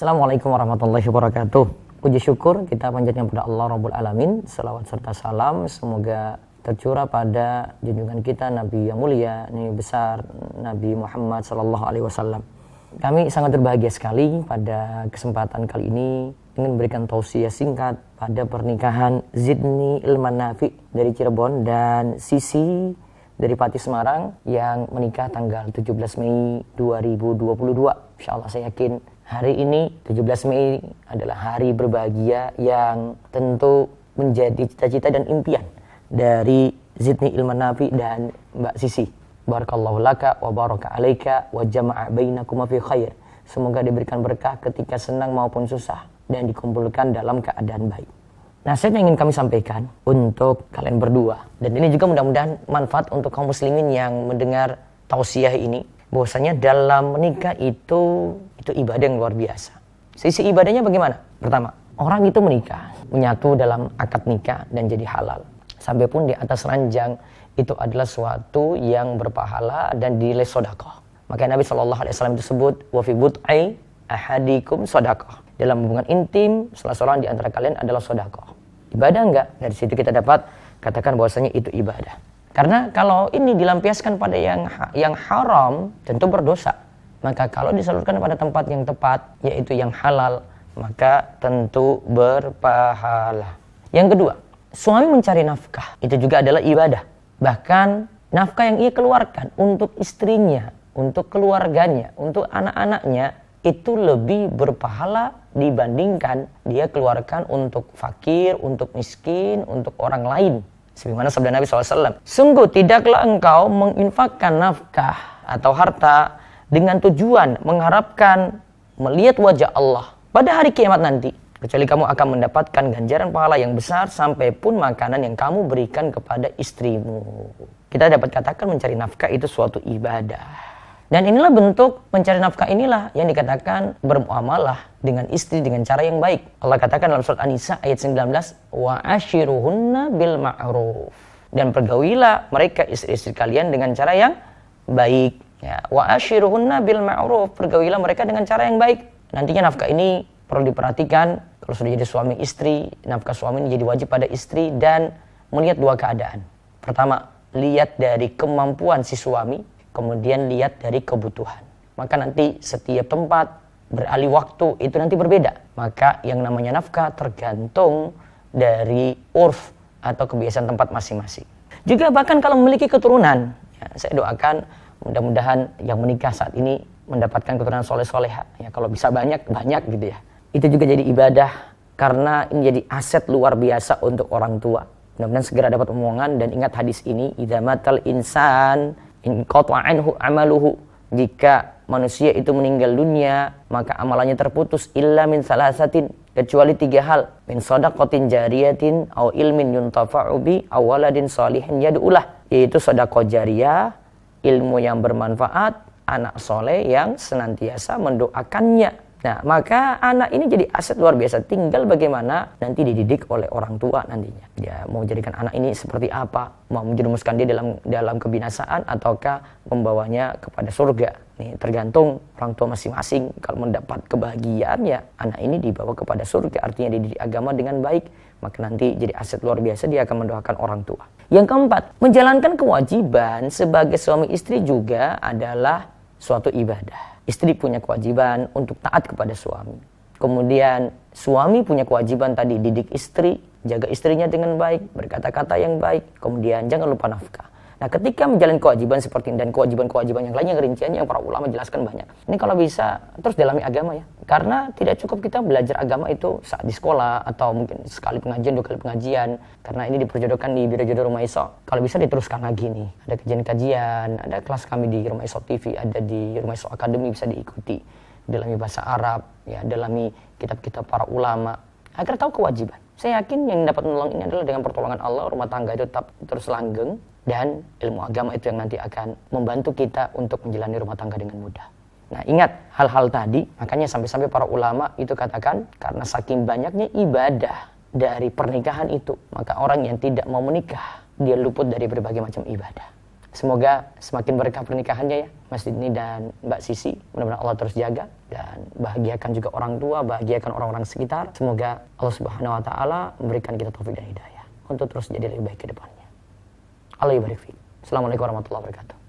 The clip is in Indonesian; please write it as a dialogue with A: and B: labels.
A: Assalamualaikum warahmatullahi wabarakatuh. Puji syukur kita panjatkan kepada Allah Rabbul Alamin. Salawat serta salam semoga tercurah pada junjungan kita Nabi yang mulia, Nabi besar, Nabi Muhammad sallallahu alaihi wasallam. Kami sangat berbahagia sekali pada kesempatan kali ini ingin memberikan tausiah singkat pada pernikahan Zidni Ilman Nafi dari Cirebon dan Sisi dari Pati Semarang yang menikah tanggal 17 Mei 2022. Insyaallah saya yakin hari ini 17 Mei adalah hari berbahagia yang tentu menjadi cita-cita dan impian dari Zidni Ilman Nafi dan Mbak Sisi. Barakallahu laka wa baraka alaika wa jama'a bainakuma fi khair. Semoga diberikan berkah ketika senang maupun susah dan dikumpulkan dalam keadaan baik. Nasihat yang ingin kami sampaikan untuk kalian berdua, dan ini juga mudah-mudahan manfaat untuk kaum muslimin yang mendengar tausiah ini, bahwasanya dalam menikah itu ibadah yang luar biasa. Sisi ibadahnya bagaimana? Pertama, orang itu menikah, menyatu dalam akad nikah dan jadi halal. Sampai pun di atas ranjang itu adalah suatu yang berpahala dan dinilai sedekah. Maka Nabi SAW itu sebut wa fi bud'i ahadikum sedekah. Dalam hubungan intim salah seorang di antara kalian adalah sedekah. Ibadah enggak? Dari situ kita dapat katakan bahwasanya itu ibadah. Karena kalau ini dilampiaskan pada yang haram, tentu berdosa. Maka kalau disalurkan pada tempat yang tepat, yaitu yang halal, maka tentu berpahala. Yang kedua, suami mencari nafkah, itu juga adalah ibadah. Bahkan nafkah yang ia keluarkan untuk istrinya, untuk keluarganya, untuk anak-anaknya, itu lebih berpahala dibandingkan dia keluarkan untuk fakir, untuk miskin, untuk orang lain. Sebagaimana sabda Nabi SAW, sungguh tidaklah engkau menginfakkan nafkah atau harta dengan tujuan mengharapkan melihat wajah Allah pada hari kiamat nanti, kecuali kamu akan mendapatkan ganjaran pahala yang besar sampai pun makanan yang kamu berikan kepada istrimu. Kita dapat katakan mencari nafkah itu suatu ibadah. Dan inilah bentuk mencari nafkah inilah yang dikatakan bermuamalah dengan istri dengan cara yang baik. Allah katakan dalam surat An-Nisa ayat 19, wa ashiruhunna bil ma'ruf. Dan pergaulilah mereka istri-istri kalian dengan cara yang baik. Ya, wa ashiruhunna bil ma'ruf, pergaulilah mereka dengan cara yang baik. Nantinya nafkah ini perlu diperhatikan kalau sudah jadi suami istri, nafkah suami ini jadi wajib pada istri dan melihat dua keadaan. Pertama, lihat dari kemampuan si suami. Kemudian lihat dari kebutuhan. Maka nanti setiap tempat beralih waktu itu nanti berbeda. Maka yang namanya nafkah tergantung dari urf atau kebiasaan tempat masing-masing. Juga bahkan kalau memiliki keturunan, ya, saya doakan mudah-mudahan yang menikah saat ini mendapatkan keturunan soleh-soleha. Ya, kalau bisa banyak gitu ya. Itu juga jadi ibadah karena ini jadi aset luar biasa untuk orang tua. Mudah-mudahan segera dapat omongan dan ingat hadis ini, idza matal insan in qata'a anhu amaluhu, jika manusia itu meninggal dunia maka amalannya terputus illa min salasatin, kecuali tiga hal, min shadaqatin jariyatin aw ilmin yuntafa'u bi aw waladin shalihin yad'ulah, yaitu sedekah jariyah, ilmu yang bermanfaat, anak soleh yang senantiasa mendoakannya. Nah, maka anak ini jadi aset luar biasa. Tinggal bagaimana nanti dididik oleh orang tua nantinya. Dia mau jadikan anak ini seperti apa? Mau menjerumuskan dia dalam kebinasaan ataukah membawanya kepada surga? Nih, tergantung orang tua masing-masing. Kalau mendapat kebahagiaan, ya anak ini dibawa kepada surga. Artinya dididik agama dengan baik. Maka nanti jadi aset luar biasa, dia akan mendoakan orang tua. Yang keempat, menjalankan kewajiban sebagai suami istri juga adalah suatu ibadah. Istri punya kewajiban untuk taat kepada suami. Kemudian suami punya kewajiban tadi didik istri, jaga istrinya dengan baik, berkata-kata yang baik. Kemudian jangan lupa nafkah. Nah, ketika menjalani kewajiban seperti ini dan kewajiban-kewajiban yang lainnya, rinciannya yang para ulama jelaskan banyak. Ini kalau bisa terus dalami agama ya. Karena tidak cukup kita belajar agama itu saat di sekolah atau mungkin sekali pengajian, dua kali pengajian. Karena ini diperjodohkan di Biro Jodoh Rumah Iso. Kalau bisa diteruskan lagi nih. Ada kajian-kajian, ada kelas kami di Rumah Iso TV, ada di Rumah Iso Academy bisa diikuti. Dalami bahasa Arab, ya, dalami kitab-kitab para ulama agar tahu kewajiban. Saya yakin yang dapat menolong ini adalah dengan pertolongan Allah, rumah tangga itu tetap terus langgeng. Dan ilmu agama itu yang nanti akan membantu kita untuk menjalani rumah tangga dengan mudah. Nah, ingat hal-hal tadi, makanya sampai-sampai para ulama itu katakan, karena saking banyaknya ibadah dari pernikahan itu, maka orang yang tidak mau menikah, dia luput dari berbagai macam ibadah. Semoga semakin berkah pernikahannya ya, Mas Dini dan Mbak Sisi. Mudah-mudahan Allah terus jaga dan bahagiakan juga orang tua, bahagiakan orang-orang sekitar. Semoga Allah Subhanahu wa taala memberikan kita taufik dan hidayah untuk terus jadi lebih baik ke depannya. Allah yubarik fiik. Assalamualaikum warahmatullahi wabarakatuh.